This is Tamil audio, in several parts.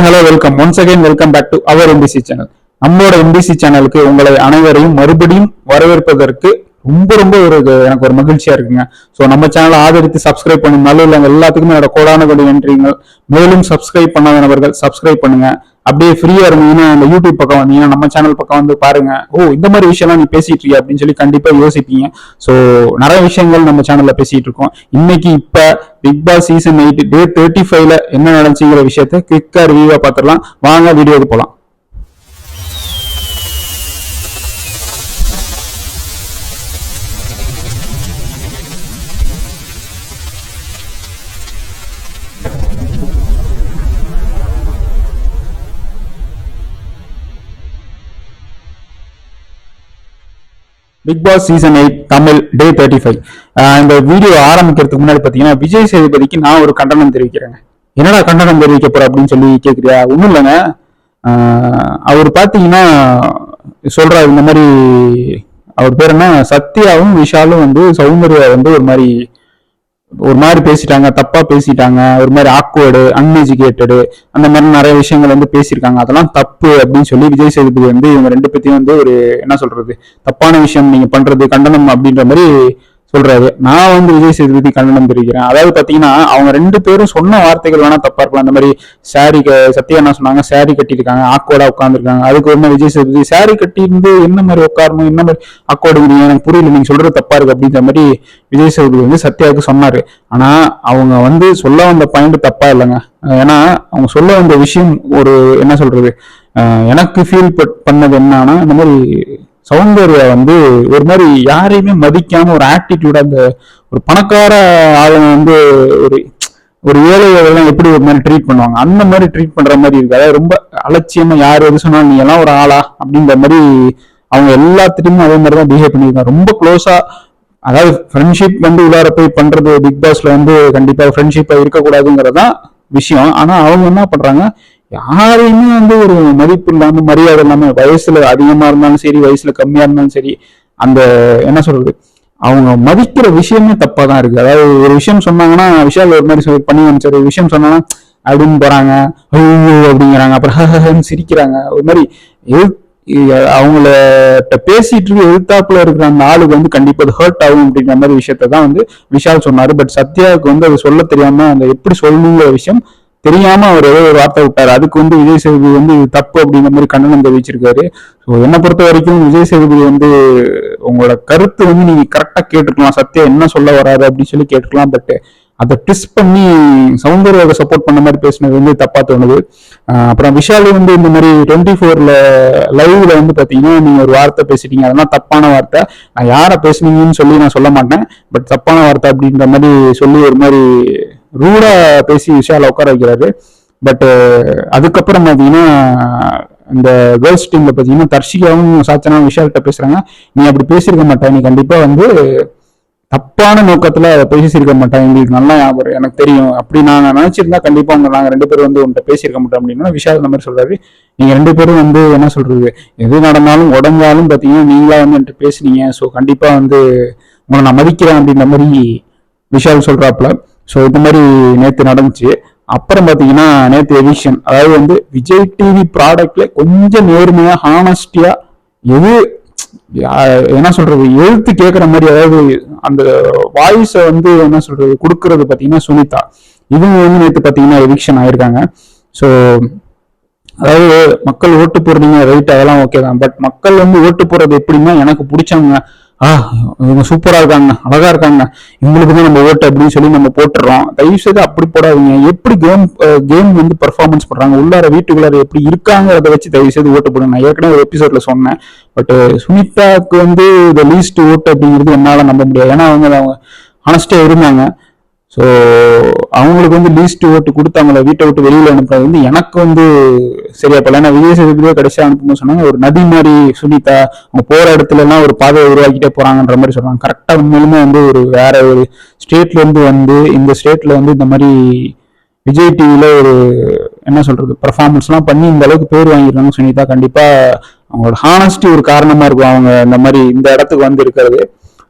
Hi hello welcome once again welcome back to our MBC channel. நம்மளோட எம்பிசி சேனலுக்கு உங்களை அனைவரையும் மறுபடியும் வரவேற்பதற்கு ரொம்ப ரொம்ப எனக்கு ஒரு மகிழ்ச்சியா இருக்குங்க. ஸோ நம்ம சேனலை ஆதரித்து சப்ஸ்கிரைப் பண்ணுங்க. நல்ல எல்லாத்துக்குமே என்னோட கோடான கொடி நன்றிங்க. மேலும் சப்ஸ்கிரைப் பண்ணாத நபர்கள் சப்ஸ்கிரைப் பண்ணுங்க. அப்படியே ஃப்ரீயா இருந்தீங்கன்னா அந்த யூடியூப் பக்கம் வந்தீங்கன்னா நம்ம சேனல் பக்கம் வந்து பாருங்க. இந்த மாதிரி விஷயம்லாம் நீ பேசிட்டு இருக்கிய அப்படின்னு சொல்லி கண்டிப்பா யோசிப்பீங்க. ஸோ நிறைய விஷயங்கள் நம்ம சேனல்ல பேசிட்டு இருக்கோம். இன்னைக்கு இப்ப பிக் பாஸ் சீசன் 8 டே 35ல என்ன நடந்துச்சுங்கிற விஷயத்த குவிக்கா ரிவ்யூவா பார்த்துடலாம். வாங்க வீடியோக்கு போலாம். பிக் பாஸ் சீசன் 8 தமிழ் டே 35. இந்த வீடியோ ஆரம்பிக்கிறதுக்கு முன்னாடி பாத்தீங்கன்னா விஜய் சேதுபதிக்கு நான் ஒரு கண்டனம் தெரிவிக்கிறேங்க. என்னடா கண்டனம் தெரிவிக்க போற அப்படின்னு சொல்லி கேக்குறியா? ஒண்ணும் இல்லைங்க. அவர் பாத்தீங்கன்னா சொல்றாரு இந்த மாதிரி, அவர் பேர் என்ன, சத்யாவும் விஷாலும் வந்து சௌந்தர்யா வந்து ஒரு மாதிரி பேசிட்டாங்க, தப்பா பேசிட்டாங்க, ஒரு மாதிரி ஆக்வர்டு, அன்எஜுகேட்டடு, அந்த மாதிரி நிறைய விஷயங்கள் வந்து பேசியிருக்காங்க. அதெல்லாம் தப்பு அப்படின்னு சொல்லி விஜய் சேதுபதி வந்து இவங்க ரெண்டு பேத்தையும் வந்து ஒரு என்ன சொல்றது, தப்பான விஷயம் நீங்க பண்றது கண்டனம் அப்படின்ற மாதிரி சொல்றாரு. நான் வந்து விஜய் சேதுபதி கண்டனம் தெரிவிக்கிறேன். அதாவது பாத்தீங்கன்னா அவங்க ரெண்டு பேரும் சொன்ன வார்த்தைகள் வேணா தப்பா இருக்கலாம். அந்த மாதிரி சாரி சத்யா என்ன சொன்னாங்க, சாரி கட்டியிருக்காங்க, ஆக்கோடா உட்காந்துருக்காங்க. அதுக்கு ஒரு விஜய் சேதுபதி சாரி கட்டி இருந்து என்ன மாதிரி உட்காரணும், என்ன மாதிரி ஆக்கோடுங்கிறீங்க, எனக்கு புரியல, நீங்க சொல்றது தப்பா இருக்கு அப்படின்ற மாதிரி விஜய் சேதுபதி வந்து சத்யாவுக்கு சொன்னாரு. ஆனா அவங்க வந்து சொல்ல வந்த பாயிண்ட் தப்பா இல்லைங்க. ஏன்னா அவங்க சொல்ல வந்த விஷயம் ஒரு என்ன சொல்றது, எனக்கு ஃபீல் பண்ணது என்னன்னா, இந்த மாதிரி சௌந்தர்யா வந்து ஒரு மாதிரி யாரையுமே மதிக்காம ஒரு ஆட்டிடியூட், அந்த ஒரு பணக்கார ஆளுங்க வந்து ஒரு ஒரு ஏழைகளெல்லாம் எப்படி ஒரு மாதிரி ட்ரீட் பண்ணுவாங்க அந்த மாதிரி ட்ரீட் பண்ற மாதிரி இருக்கு. அதாவது ரொம்ப அலட்சியமா யார் எது சொன்னாலும் நீ எல்லாம் ஒரு ஆளா அப்படின்ற மாதிரி அவங்க எல்லாத்திட்டையுமே அதே மாதிரிதான் பிஹேவ் பண்ணியிருக்காங்க. ரொம்ப க்ளோஸா, அதாவது ஃப்ரெண்ட்ஷிப் வந்து உள்ளார போய் பண்றது பிக் பாஸ்ல வந்து கண்டிப்பா ஃப்ரெண்ட்ஷிப்பா இருக்கக்கூடாதுங்கிறதான் விஷயம். ஆனா அவங்க என்ன பண்றாங்க, யாரையுமே வந்து ஒரு மதிப்பு இல்லாம மரியாதை இல்லாம, வயசுல அதிகமா இருந்தாலும் சரி வயசுல கம்மியா இருந்தாலும் சரி, அந்த என்ன சொல்றது, அவங்க மதிக்கிற விஷயமே தப்பா தான் இருக்கு. அதாவது ஒரு விஷயம் சொன்னாங்கன்னா விஷால் ஒரு மாதிரி பண்ணி வந்துச்சு, ஒரு விஷயம் சொன்னாங்கன்னா அப்படின்னு போறாங்க, அப்படிங்கிறாங்க, அப்புறம் சிரிக்கிறாங்க, ஒரு மாதிரி அவங்கள பேசிட்டு இருக்கு எதிர்த்தாப்புல இருக்கிற அந்த ஆளுக்கு வந்து கண்டிப்பா அது ஹர்ட் ஆகும் அப்படிங்கிற மாதிரி விஷயத்தான் வந்து விஷால் சொன்னாரு. பட் சத்யாவுக்கு வந்து அது சொல்ல தெரியாம, அந்த எப்படி சொல்லணுங்கிற விஷயம் தெரியாம அவர் ஏதோ ஒரு வார்த்தை விட்டாரு. அதுக்கு வந்து விஜய் சேதுபதி வந்து இது தப்பு அப்படிங்கிற மாதிரி கண்டனம் தெரிவிச்சிருக்காரு. ஸோ என்னை பொறுத்த வரைக்கும் விஜய் சேதுபதி வந்து உங்களோட கருத்து வந்து நீங்க கரெக்டா கேட்டுருக்கலாம், சத்யா என்ன சொல்ல வராது அப்படின்னு சொல்லி கேட்டுக்கலாம். பட் அதை ட்விஸ்ட் பண்ணி சௌந்தர்யாவை சப்போர்ட் பண்ண மாதிரி பேசினது வந்து தப்பா தோணுது. அப்புறம் விஷால் வந்து இந்த மாதிரி 24ல லைவ்ல வந்து பாத்தீங்கன்னா நீங்க ஒரு வார்த்தை பேசிட்டீங்க, அதெல்லாம் தப்பான வார்த்தை, நான் யாரை பேசுனீங்கன்னு சொல்லி நான் சொல்ல மாட்டேன், பட் தப்பான வார்த்தை அப்படின்ற மாதிரி சொல்லி ஒரு மாதிரி ரூடா பேசி விஷால உட்கார வைக்கிறாரு. பட் அதுக்கப்புறம் பாத்தீங்கன்னா இந்த கேர்ள்ஸ் டீம்ல பாத்தீங்கன்னா தர்ஷிகாவும் சாச்சனாவும் விஷால்கிட்ட பேசுறாங்க, நீ அப்படி பேசியிருக்க மாட்டேன், நீ கண்டிப்பா வந்து தப்பான நோக்கத்துல பேசியிருக்க மாட்டேன், எங்களுக்கு நல்லா ஞாபகம், எனக்கு தெரியும், அப்படி நாங்க நினைச்சிருந்தா கண்டிப்பா நாங்க ரெண்டு பேரும் வந்து உன்கிட்ட பேசியிருக்க மாட்டோம் அப்படின்னா விஷால் இந்த மாதிரி சொல்றாரு. நீங்க ரெண்டு பேரும் வந்து என்ன சொல்றது, எது நடந்தாலும் உடஞ்சாலும் பாத்தீங்கன்னா நீங்களா வந்து என்கிட்ட பேசுனீங்க, ஸோ கண்டிப்பா வந்து உங்களை நான் மதிக்கிறேன் அப்படின்ற மாதிரி விஷால் சொல்றாப்புல. ஸோ இந்த மாதிரி நேற்று நடந்துச்சு. அப்புறம் பாத்தீங்கன்னா நேற்று எடிஷன், அதாவது வந்து விஜய் டிவி ப்ராடக்ட்ல கொஞ்சம் நேர்மையா ஹானஸ்டியா எது என்ன சொல்றது எழுத்து கேட்கற மாதிரி, அதாவது அந்த வாய்ஸ வந்து என்ன சொல்றது கொடுக்கறது பாத்தீங்கன்னா சுனிதா, இவங்க வந்து நேற்று பாத்தீங்கன்னா எவிக்ஷன் ஆயிருக்காங்க. ஸோ அதாவது மக்கள் ஓட்டு போடுறீங்க ரைட், அதெல்லாம் ஓகே தான். பட் மக்கள் வந்து ஓட்டு போடுறது எப்படின்னா, எனக்கு பிடிச்சவங்க, இவங்க சூப்பரா இருக்காங்க, அழகா இருக்காங்க, இவங்களுக்கு தான் நம்ம ஓட்டு அப்படின்னு சொல்லி நம்ம போட்டுறோம். தயவு செய்து அப்படி போடாதீங்க. எப்படி கேம் வந்து பெர்ஃபார்மன்ஸ் பண்றாங்க, உள்ளார வீட்டுக்குள்ளார எப்படி இருக்காங்கிறத வச்சு தயவு செய்து ஓட்டு போடுங்க. நான் ஏற்கனவே ஒரு எபிசோட்ல சொன்னேன். பட் சுனிதாவுக்கு வந்து இந்த லீஸ்ட் ஓட்டு அப்படிங்கிறது என்னால நம்ப முடியாது. ஏன்னா அவங்க ஹானஸ்டா இருந்தாங்க. ஸோ அவங்களுக்கு வந்து லீஸ்ட் ஓட்டு கொடுத்தாங்கள வீட்டை விட்டு வெளியில அனுப்புறது வந்து எனக்கு வந்து சரியா போல. ஏன்னா விஜய் சேதுபதியோ கடைசியா அனுப்பும்போது சொன்னாங்க ஒரு நதி மாதிரி சுனிதா, அவங்க போற இடத்துல எல்லாம் ஒரு பாதையை உருவாக்கிட்டே போறாங்கன்ற மாதிரி சொல்றாங்க. கரெக்டா உண்மையிலுமே வந்து ஒரு வேற ஒரு ஸ்டேட்ல இருந்து வந்து இந்த ஸ்டேட்ல வந்து இந்த மாதிரி விஜய் டிவில ஒரு என்ன சொல்றது பெர்ஃபார்மன்ஸ் எல்லாம் பண்ணி இந்த அளவுக்கு பேர் வாங்கிருக்காங்க சுனிதா. கண்டிப்பா அவங்களோட ஹானஸ்டி ஒரு காரணமா இருக்கும் அவங்க இந்த மாதிரி இந்த இடத்துக்கு வந்து இருக்கிறது.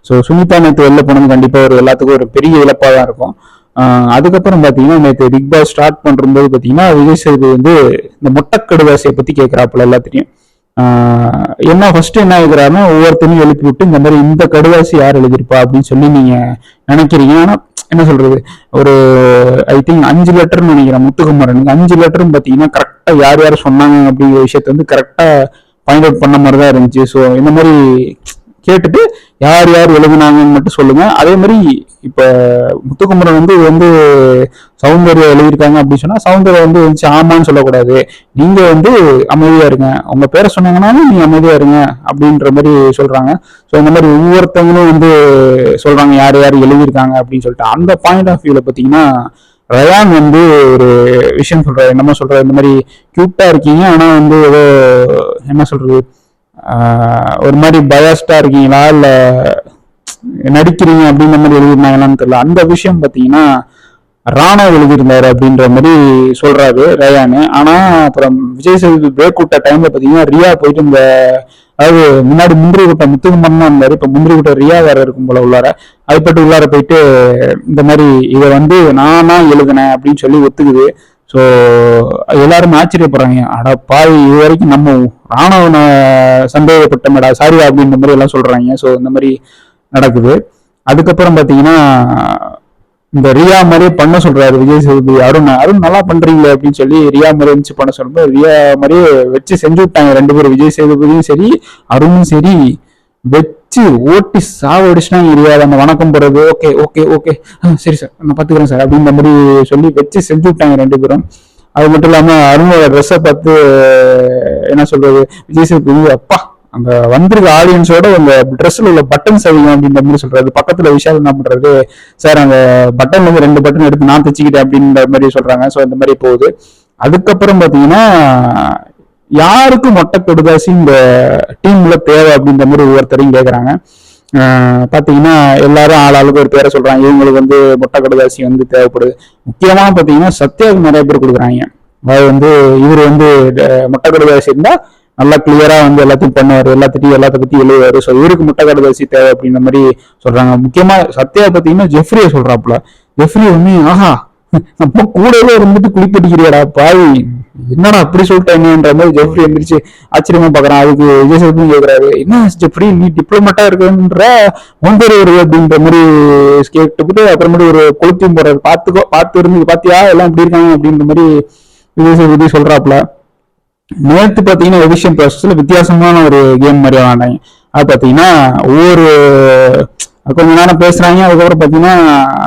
ஸோ சுனிதா நேற்று வெளில போனது கண்டிப்பாக ஒரு எல்லாத்துக்கும் ஒரு பெரிய இழப்பாக தான் இருக்கும். அதுக்கப்புறம் பாத்தீங்கன்னா நேற்று பிக் பாஸ் ஸ்டார்ட் பண்றபோது பாத்தீங்கன்னா விஜய் சேதுபதி வந்து இந்த மொட்டக்கடுவாசியை பத்தி கேட்கிறாப்புல எல்லாத்தையும். என்ன ஃபர்ஸ்ட் என்ன எழுதுறாருன்னா ஒவ்வொருத்தனையும் எழுப்பி விட்டு இந்த மாதிரி இந்த கடுவாசி யார் எழுதியிருப்பா அப்படின்னு சொல்லி நீங்க நினைக்கிறீங்க. ஆனா என்ன சொல்றது, ஒரு ஐ திங்க் 5 லெட்டர்னு நினைக்கிறேன் முத்துக்குமரன். 5 லெட்டரும் பாத்தீங்கன்னா கரெக்டா யார் யார் சொன்னாங்க அப்படிங்கிற விஷயத்த வந்து கரெக்டா பாயிண்ட் அவுட் பண்ண மாதிரி தான் இருந்துச்சு. ஸோ இந்த மாதிரி கேட்டுட்டு யார் யார் எழுதினாங்கன்னு மட்டும் சொல்லுங்க. அதே மாதிரி இப்ப முத்துக்குமரன் வந்து வந்து சௌந்தர்யா எழுதியிருக்காங்க அப்படின்னு சொன்னா சௌந்தர்யா வந்து ஆமான்னு சொல்லக்கூடாது, நீங்க வந்து அமைதியா இருங்க, உங்க பேரை சொன்னாங்கன்னாலும் நீங்க அமைதியா இருங்க அப்படின்ற மாதிரி சொல்றாங்க. ஸோ இந்த மாதிரி ஒவ்வொருத்தவங்களும் வந்து சொல்றாங்க யார் யார் எழுதியிருக்காங்க அப்படின்னு சொல்லிட்டு. அந்த பாயிண்ட் ஆஃப் வியூல பாத்தீங்கன்னா ரயான் வந்து ஒரு விஷயம் சொல்றாரு. என்னமோ சொல்றாரு, இந்த மாதிரி கியூட்டா இருக்கீங்க ஆனா வந்து ஏதோ என்ன சொல்றது ஒரு மாதிரி பயாஸ்டா இருக்கீங்களா இல்ல நடிக்கிறீங்க அப்படின்ற மாதிரி எழுதிருந்தாங்களான்னு தெரியல. அந்த விஷயம் பாத்தீங்கன்னா ராணா எழுதியிருந்தாரு அப்படின்ற மாதிரி சொல்றாரு ரயானு. ஆனா அப்புறம் விஜய் சேதுபதி பிரேக் விட்ட டைம்ல பாத்தீங்கன்னா ரியா போயிட்டு இந்த அதாவது முன்னாடி முந்திரி குட்டை முத்துக்குமரன் தான் இருந்தாரு, இப்ப முந்திரி குட்டை ரியா வேற இருக்கும் போல உள்ளார. அதுபட்டு உள்ளார போயிட்டு இந்த மாதிரி இதை வந்து நானா எழுதினேன் அப்படின்னு சொல்லி ஒத்துக்குது. ஸோ எல்லாரும் ஆச்சரியப்படுறாங்க, அட பாவி இது வரைக்கும் நம்ம ராணுவ சந்தேகப்பட்டமடா சாரி அப்படின்ற மாதிரி எல்லாம் சொல்றாங்க. ஸோ இந்த மாதிரி நடக்குது. அதுக்கப்புறம் பாத்தீங்கன்னா இந்த ரியா மாதிரியே பண்ண சொல்றாரு விஜய் சேதுபதி. அருண் நல்லா பண்றீங்களே அப்படின்னு சொல்லி ரியா மாதிரி வச்சு பண்ண சொல்லும்போது ரியா மாதிரியே வச்சு செஞ்சு விட்டாங்க 2 பேரும். விஜய் சேதுபதியும் சரி அருணும் சரி வச்சு ஓட்டி சாவடிச்சுட்டாங்க ரியாவை. அந்த வணக்கம் போறது ஓகே ஓகே ஓகே சரி சார் நான் பாத்துக்கிறேன் சார் அப்படின்ற மாதிரி சொல்லி வச்சு செஞ்சு விட்டாங்க 2 பேரும். அது மட்டும் இல்லாம அருணோட ட்ரெஸ்ஸை பார்த்து என்ன சொல்றது விஜய் சேதுபதி அப்பா அங்க வந்திருக்க ஆடியன்ஸோட அந்த ட்ரெஸ்ல உள்ள பட்டன் சரிங்க அப்படின்ற மாதிரி சொல்றாரு. பக்கத்துல விஷால் என்ன பண்றாரு, சார் அந்த பட்டன் வந்து 2 பட்டன் எடுத்து நான் தைச்சிக்கிட்டேன் அப்படின்ற மாதிரி சொல்றாங்க. ஸோ இந்த மாதிரி போகுது. அதுக்கப்புறம் பாத்தீங்கன்னா யாருக்கு மொட்டை கடுதாசி இந்த டீம்ல தேவை அப்படின்ற மாதிரி ஒவ்வொருத்தரையும் கேட்கறாங்க. பாத்தீங்கன்னா எல்லாரும் ஆளாளுக்கு ஒரு பேரை சொல்றாங்க. இவங்களுக்கு வந்து மொட்டை கடுதாசி வந்து தேவைப்படுது. முக்கியமா பாத்தீங்கன்னா சத்யாவுக்கு நிறைய பேர் கொடுக்குறாங்க. அதாவது வந்து இவர் வந்து மொட்டை கடுதாசி இருந்தா நல்லா கிளியரா வந்து எல்லாத்தையும் பண்ணுவாரு, எல்லாத்த பத்தி எழுதுவாரு. ஸோ இவருக்கு முட்டை கடுதாசி தேவை அப்படின்ற மாதிரி சொல்றாங்க. முக்கியமா சத்யா பாத்தீங்கன்னா ஜெஃப்ரியை சொல்றாப்புல. ஜெஃப்ரி வந்து ஆஹா நம்ம கூடவே இருந்துட்டு குளிப்படிக்கிறியாடா பாவி, என்னடா அப்படி சொல்லிட்டேன்ற மாதிரி ஜெஃப்ரி எந்திரிச்சு ஆச்சரியமா பாக்குறான். அதுக்கு விஜய் சேதுபதி கேட்கிறாரு, என்ன ஜெஃப்ரி நீ டிப்ளமேட்டா இருக்குன்ற ஒன்பது வருது அப்படின்ற மாதிரி கேட்டுக்கிட்டு அப்புறமேட்டு ஒரு கொளுத்தியும் போறாரு. பார்த்து இருந்து பாத்தியா எல்லாம் இப்படி இருக்காங்க அப்படின்ற மாதிரி விஜய் சேதுபதி சொல்றாப்புல. நேற்று பாத்தீங்கன்னா எடிஷன் ப்ராசஸ்ல வித்தியாசமான ஒரு கேம் மாதிரி விளாண்டாங்க. அது பாத்தீங்கன்னா ஒவ்வொரு கொஞ்ச நேரம் பேசுறாங்க. அதுக்கப்புறம் பாத்தீங்கன்னா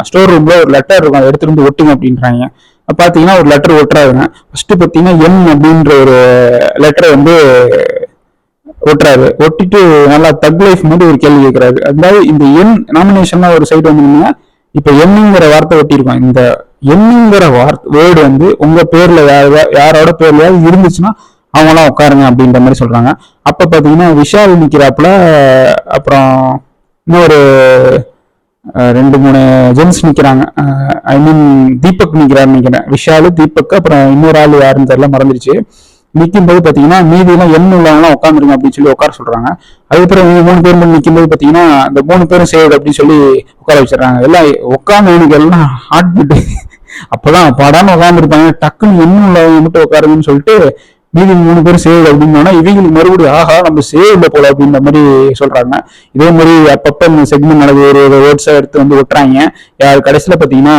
ஸ்டோர் ரூம்ல ஒரு லெட்டர் இருக்கும், அதை எடுத்துட்டு வந்து ஒட்டுங்க அப்படின்றாங்க. பாத்தீங்கன்னா ஒரு லெட்டர் ஒட்டுறாருங்க. ஃபர்ஸ்ட் பாத்தீங்கன்னா என் அப்படின்ற ஒரு லெட்டரை வந்து ஒட்டுறாரு. ஒட்டிட்டு நல்லா தக் லைஃப் மாதிரி ஒரு கேள்வி கேட்கிறாரு. அதாவது இந்த என் நாமினேஷன்ல ஒரு சைடு வந்து இப்ப எண்ணுங்கிற வார்த்தை ஒட்டியிருக்கோம். இந்த எண்ணுங்கிற வேர்டு வந்து உங்க பேர்ல யாரோட பேர்லயாவது இருந்துச்சுன்னா அவங்களாம் உட்காருங்க அப்படின்ற மாதிரி சொல்றாங்க. அப்ப பாத்தீங்கன்னா விஷால் நிக்கிறாப்புல, அப்புறம் இன்னொரு 2-3 ஜென்ஸ் நிக்கிறாங்க. ஐ மீன் தீபக் நிக்கிறாருன்னு நினைக்கிறேன். விஷாலு தீபக் அப்புறம் இன்னொரு ஆள் யாருன்னு தெரியல மறந்துருச்சு. நிற்கும் போது பாத்தீங்கன்னா மீதி எல்லாம் எண்ணு உள்ளவங்களாம் உட்காந்துருங்க அப்படின்னு சொல்லி உட்கார சொல்றாங்க. அதுக்கப்புறம் 3 பேர் மட்டும் நிற்கும் போது பாத்தீங்கன்னா இந்த 3 பேரும் சேவ் அப்படின்னு சொல்லி உட்கார வச்சிடறாங்க. எல்லாம் உட்காந்து எல்லாம் ஹார்ட் பீட் அப்பதான் பாடாம உட்காந்துருப்பாங்க. டக்குன்னு எண்ணு உள்ளவங்க மட்டும் உட்காருங்கன்னு சொல்லிட்டு மீதி 3 பேரும் சேவ் அப்படின்னா இவங்களுக்கு மறுபடியும் ஆஹா நம்ம சேவ் இல்லை போல அப்படின்ற மாதிரி சொல்றாங்க. இதே மாதிரி அப்பப்ப இந்த செக்மெண்ட் நடக்குது, ஒரு வேர்ட்ஸா எடுத்து வந்து ஒட்டுறாங்க. கடைசியில பாத்தீங்கன்னா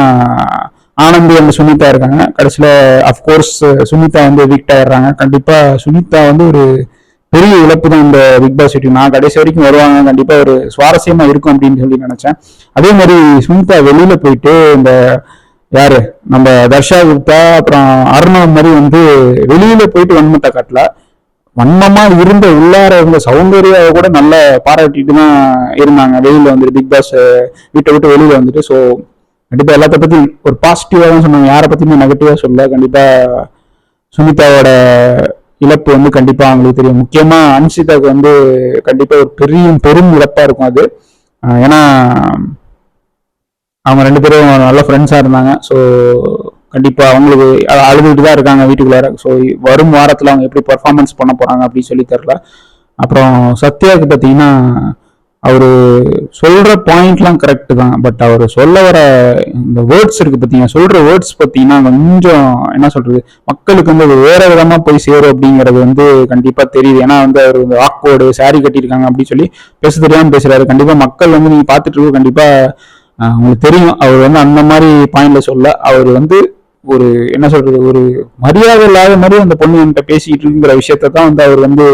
ஆனந்தி அந்த சுனிதா இருக்காங்க. கடைசியில அப்கோர்ஸ் சுனிதா வந்து எவிக்ட் ஆயிடுறாங்க. கண்டிப்பா சுனிதா வந்து ஒரு பெரிய இழப்பு தான் இந்த பிக் பாஸ் வீட்டுக்கு. நான் கடைசி வரைக்கும் வருவாங்க, கண்டிப்பா ஒரு சுவாரஸ்யமா இருக்கும் அப்படின்னு சொல்லி நினைச்சேன். அதே மாதிரி சுனிதா வெளியில போயிட்டு இந்த யாரு நம்ம தர்ஷா குப்தா அப்புறம் அருணவ் மாதிரி வந்து வெளியில போயிட்டு வன்மத்தை காட்டல, வன்மமா இருந்த உள்ளார இருந்த சௌந்தர்யாவை கூட நல்லா பாராட்டிட்டு தான் இருந்தாங்க. வெளியில வந்துட்டு பிக் பாஸ் வீட்டை விட்டு வெளியில வந்துட்டு. ஸோ கண்டிப்பா எல்லாத்த பத்தி ஒரு பாசிட்டிவா தான் சொன்னாங்க, யாரை பத்தியுமே நெகட்டிவா சொல்ல. கண்டிப்பா சுனிதாவோட இழப்பு வந்து கண்டிப்பா அவங்களுக்கு தெரியும். முக்கியமா அன்சிதாவுக்கு வந்து கண்டிப்பா ஒரு பெரும் இழப்பா இருக்கும் அது. ஏன்னா அவங்க 2 பேரும் நல்ல ஃப்ரெண்ட்ஸா இருந்தாங்க. ஸோ கண்டிப்பா அவங்களுக்கு அழுதுகிட்டு தான் இருக்காங்க வீட்டுக்குள்ளார. ஸோ வரும் வாரத்துல அவங்க எப்படி பெர்ஃபார்மன்ஸ் பண்ண போறாங்க அப்படின்னு சொல்லி தெரியல. அப்புறம் சத்யாவுக்கு பார்த்தீங்கன்னா அவரு சொல்ற பாயிண்ட்லாம் கரெக்ட் தான். பட் அவர் சொல்ல வர இந்த வேர்ட்ஸ் இருக்கு பார்த்தீங்கன்னா, சொல்ற வேர்ட்ஸ் பார்த்தீங்கன்னா கொஞ்சம் என்ன சொல்றது, மக்களுக்கு வந்து அது வேற விதமா போய் சேரும் அப்படிங்கிறது வந்து கண்டிப்பா தெரியுது. ஏன்னா வந்து அவர் ஆக்வர்டு சாரி கட்டியிருக்காங்க அப்படின்னு சொல்லி பேச தெரியாம பேசுறாரு. கண்டிப்பா மக்கள் வந்து நீங்க பார்த்துட்டு இருக்க கண்டிப்பா உங்களுக்கு தெரியும். அவர் வந்து அந்த மாதிரி பாயிண்ட்ல சொல்ல, அவர் வந்து ஒரு என்ன சொல்றது, ஒரு மரியாதை இல்லாத மாதிரி அந்த பொண்ணு என்கிட்ட பேசிக்கிட்டு இருக்குங்கிற விஷயத்த தான் வந்து அவர் வந்து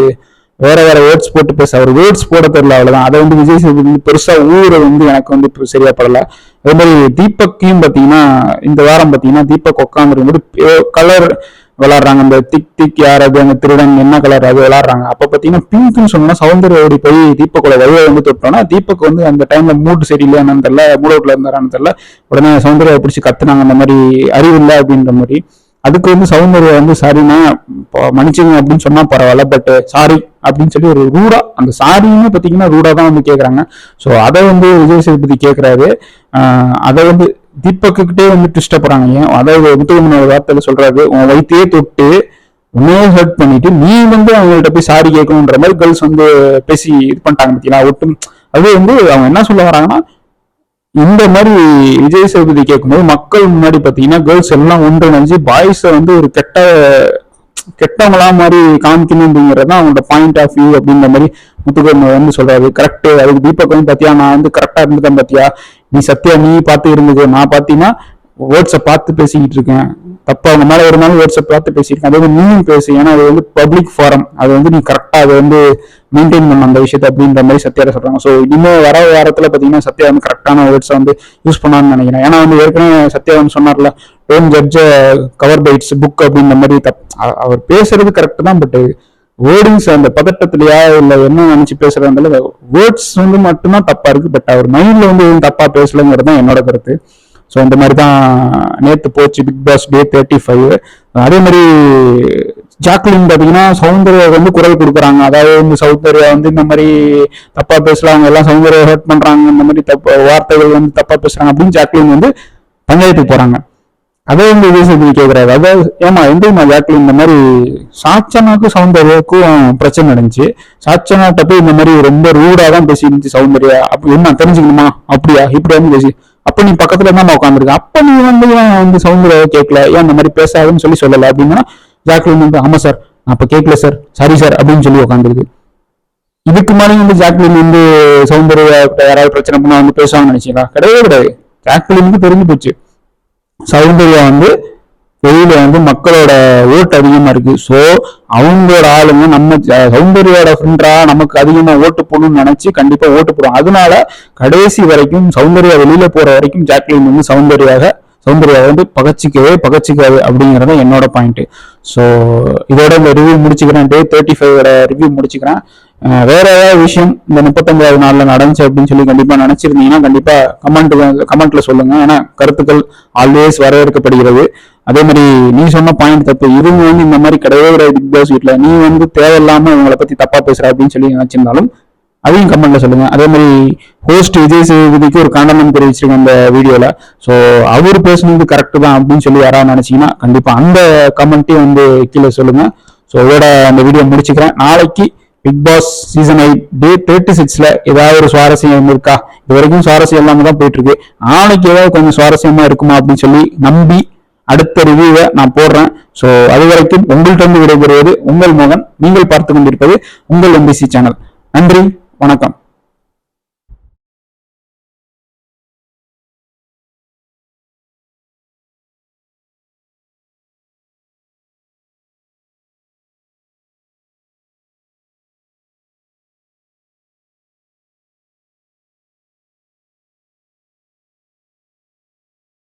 வேற வேற வேர்ட்ஸ் போட்டு பேச, அவர் வேர்ட்ஸ் போட தெரியல, அவ்வளவுதான். அதை வந்து விஜய் சேதுபதி பெருசா ஊரை வந்து எனக்கு வந்து சரியா படல. அதே மாதிரி தீபக்கையும் பாத்தீங்கன்னா இந்த வாரம் பாத்தீங்கன்னா தீபக் உட்காந்து இருக்கும்போது கலர் விளாடுறாங்க. அந்த திக் திக் யார் அது, அந்த திருடன் என்ன கலர் அது விளாடுறாங்க. அப்ப பாத்தீங்கன்னா பிங்க்னு சொன்னா சௌந்தர்யா ஓடி போய் தீபக்கோட வழியை வந்து தொட்டோம்னா, தீபக் வந்து அந்த டைம்ல மூட் சரியில்லையானு தெரியல, மூட் அவுட்ல இருந்தாரான்னு தெரியல, உடனே சௌந்தர்யா பிடிச்சி கத்துனாங்க அந்த மாதிரி அறிவு இல்லை அப்படின்ற மாதிரி. அதுக்கு வந்து சௌந்தர்யா வந்து சாரினா மன்னிச்சுங்க அப்படின்னு சொன்னா பரவாயில்ல, பட் சாரி அப்படின்னு சொல்லி ஒரு ரூடா, அந்த சாரின்னு பாத்தீங்கன்னா ரூடா தான் வந்து கேக்குறாங்க. ஸோ அதை வந்து விஜய் சேதுபதி கேட்கிறாரு. அதை வந்து தீபக்கிட்டே வந்து ட்விஸ்ட போறாங்க. ஏன் அதாவது முத்துவம்மனோட வார்த்தையில சொல்றாரு, உன் வயிற்றையே தொட்டு உன்னையே ஹர்ட் பண்ணிட்டு நீ வந்து அவங்கள்ட்ட போய் சாரி கேட்கணுன்ற மாதிரி கேர்ள்ஸ் வந்து பேசி இது பண்ணிட்டாங்க பார்த்தீங்களா ஒட்டும். அது வந்து அவங்க என்ன சொல்ல வராங்கன்னா, இந்த மாதிரி விஜய் சேதுபதி கேட்கும்போது மக்கள் முன்னாடி பாத்தீங்கன்னா கேர்ள்ஸ் எல்லாம் ஒன்றிணைஞ்சு பாய்ஸை வந்து ஒரு கெட்டவங்களா மாதிரி காமிக்கணும் அப்படிங்கிறது அவங்களோட பாயிண்ட் ஆஃப் வியூ அப்படின்ற மாதிரி முத்துக்குமரன் வந்து சொல்றாரு. கரெக்ட். அதுக்கு தீபக் வந்து பாத்தியா நான் வந்து கரெக்டா இருந்துட்டேன் பாத்தியா, நீ சத்யா நீ பார்த்து இருந்தது, நான் பாத்தீங்கன்னா வேர்ட்ஸை பார்த்து பேசிக்கிட்டு இருக்கேன், தப்பா அவங்க மேல ஒரு நாள் வேர்ட்ஸை பார்த்து பேசியிருக்கேன், அது வந்து நீயும் பேசு, ஏன்னா அது வந்து பப்ளிக் ஃபாரம், அது வந்து நீ கரெக்டா அதை வந்து மெயின்டைன் பண்ண அந்த விஷயத்த அப்படின்ற மாதிரி சத்யாரை சொல்றாங்க. ஸோ இனிமே வர வாரத்துல பாத்தீங்கன்னா சத்யா வந்து கரெக்டான வேர்ட்ஸை வந்து யூஸ் பண்ணான்னு நினைக்கிறேன். ஏன்னா வந்து ஏற்கனவே சத்யா வந்து சொன்னார்ல, don't judge cover by its book அப்படின்ற மாதிரி அவர் பேசுறது கரெக்ட் தான், பட் வேர்டிங்ஸ் அந்த பதட்டத்திலயா இல்ல என்ன நினைச்சு பேசுறதுனால வேர்ட்ஸ் வந்து மட்டும்தான் தப்பா இருக்கு. பட் அவர் மைண்ட்ல வந்து எதுவும் தப்பா பேசலங்கிறது தான் என்னோட கருத்து. ஸோ இந்த மாதிரி தான் நேற்று போச்சு பிக் பாஸ் டே 35. அதே மாதிரி ஜாக்லின் பார்த்தீங்கன்னா சௌந்தர்யா வந்து குரல் கொடுக்குறாங்க. அதாவது வந்து சௌந்தர்யா வந்து இந்த மாதிரி தப்பா பேசலாம், அவங்க எல்லாம் சௌந்தர்யா ஹர்ட் பண்றாங்க, இந்த மாதிரி வார்த்தைகள் வந்து தப்பா பேசுறாங்க அப்படின்னு ஜாக்லின் வந்து பஞ்சாயத்துக்கு போறாங்க. அதே வந்து விஜய் சேதுபதி கேட்கிறாரு, அதாவது ஏமா எந்த ஜாக்லின் இந்த மாதிரி சாச்சனாக்கும் சௌந்தர்யாவுக்கும் பிரச்சனை நடந்துச்சு, சாச்சனாட்ட போய் இந்த மாதிரி ரொம்ப ரூடா தான் பேசி இருந்துச்சு சௌந்தர்யா, அப்படி என்ன தெரிஞ்சுக்கணுமா, அப்படியா இப்படி வந்து பேசி, அப்ப நீ பக்கத்துல தான் உட்காந்துருக்க, அப்ப நீ வந்து சௌந்தர்யா கேட்கல, ஏன் இந்த மாதிரி பேசாதுன்னு சொல்லல அப்படின்னா ஜாக்லின் வந்து ஆமா சார் நான் அப்ப கேட்கல சார், சாரி சார் அப்படின்னு சொல்லி உட்காந்துருக்கு. இதுக்கு மேலே வந்து ஜாக்லின் வந்து சௌந்தர்யா யாராவது பிரச்சனை பண்ணா வந்து பேசுவாங்கன்னு நினைச்சீங்களா? கிடையவே கிடையாது. ஜாக்லினுக்கு தெரிஞ்சு போச்சு சௌந்தர்யா வந்து வெளியில வந்து மக்களோட ஓட்டு அதிகமா இருக்கு, ஸோ அவங்களோட ஆளுங்க நம்ம சௌந்தர்யோட ஃப்ரெண்டா நமக்கு அதிகமா ஓட்டு போடணும்னு நினைச்சு கண்டிப்பா ஓட்டு போடுவோம். அதனால கடைசி வரைக்கும் சௌந்தர்யா வெளியில போற வரைக்கும் ஜாக்லின் வந்து சௌந்தர்யா வந்து பகச்சிக்காது அப்படிங்கறத என்னோட பாயிண்ட். ஸோ இதோட இந்த ரிவ்யூ முடிச்சுக்கிறேன், டே 35 ரிவ்யூ முடிச்சுக்கிறேன். வேற ஏதாவது விஷயம் இந்த 39வது நாள்ல நடந்துச்சு அப்படின்னு சொல்லி கண்டிப்பா நினைச்சிருந்தீங்கன்னா கண்டிப்பா கமெண்ட்ல சொல்லுங்க. ஏன்னா கருத்துக்கள் ஆல்வேஸ் வரவேற்கப்படுகிறது. அதே மாதிரி நீ சொன்ன பாயிண்ட் தப்பு, இவங்க வந்து இந்த மாதிரி கிடையவே பிக் பாஸ் வீட்ல நீ வந்து தேவையில்லாம இவங்களை பத்தி தப்பா பேசுற அப்படின்னு சொல்லி நினைச்சிருந்தாலும் அதையும் கமெண்ட்ல சொல்லுங்க. அதே மாதிரி ஹோஸ்ட் விஜய் சேதுபதிக்கு ஒரு கண்டனம் தெரிவிச்சிருக்கேன் அந்த வீடியோல. ஸோ அவர் பேசுனது கரெக்ட் தான் அப்படின்னு சொல்லி யாராவது நினைச்சீங்கன்னா கண்டிப்பா அந்த கமெண்ட்டையும் வந்து கீழே சொல்லுங்க. ஸோ இதோட அந்த வீடியோ முடிச்சுக்கிறேன். நாளைக்கு பிக் பாஸ் சீசன் 8 டே 36ல ஏதாவது ஒரு சுவாரஸ்யம் இருக்கா? இது வரைக்கும் சுவாரஸ்யம் இல்லாம தான் போயிட்டு இருக்கு. நாளைக்கு ஏதாவது கொஞ்சம் சுவாரஸ்யமா இருக்குமா அப்படின்னு சொல்லி நம்பி அடுத்த ரிவ்யூவை நான் போடுறேன். ஸோ அது வரைக்கும் உங்கள்கிட்ட விடைபெறுவது உங்கள் மோகன். நீங்கள் பார்த்து கொண்டிருப்பது உங்கள் MBC சேனல். நன்றி, வணக்கம்.